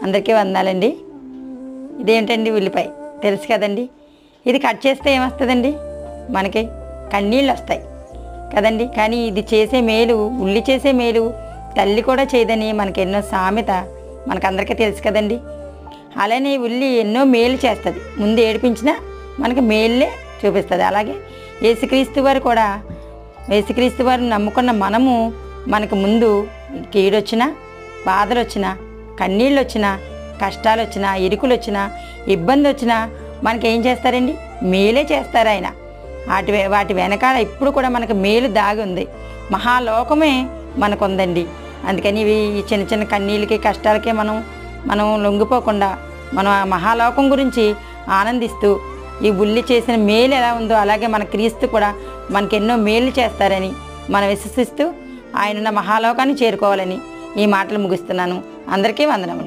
అందరికీ వందాలండి. ఇదేంటండి? ఉల్లిపాయ తెలుసు కదండి. ఇది కట్ చేస్తే ఏమొస్తుందండి? మనకి కన్నీళ్ళు వస్తాయి కదండి. కానీ ఇది చేసే మేలు, ఉల్లి చేసే మేలు తల్లి కూడా చేయదని మనకి ఎన్నో సామెత మనకందరికీ తెలుసు కదండి. అలానే ఉల్లి ఎన్నో మేలు చేస్తుంది. ముందు ఏడిపించినా మనకి మేళ్ళే చూపిస్తుంది. అలాగే యేసుక్రీస్తు వారు కూడా, యేసుక్రీస్తు వారిని నమ్ముకున్న మనము మనకు ముందు కీడొచ్చినా, బాధలు వచ్చినా, కన్నీళ్ళు వచ్చినా, కష్టాలు వచ్చినా, ఇరుకులు వచ్చినా, ఇబ్బంది వచ్చినా మనకేం చేస్తారండి? మేలే చేస్తారు ఆయన. వాటి వెనకాల ఇప్పుడు కూడా మనకు మేలు దాగి ఉంది. మహాలోకమే మనకు ఉందండి. అందుకని ఇవి ఈ చిన్న చిన్న కన్నీళ్ళకి, కష్టాలకే మనం లొంగిపోకుండా మనం ఆ మహాలోకం గురించి ఆనందిస్తూ ఈ ఉల్లి చేసిన మేలు ఎలా ఉందో అలాగే మన క్రీస్తు కూడా మనకి ఎన్నో మేలు చేస్తారని మనం విశ్వసిస్తూ ఆయనున్న మహాలోకాన్ని చేరుకోవాలని ఈ మాటలు ముగిస్తున్నాను. అందరికీ వందనములు.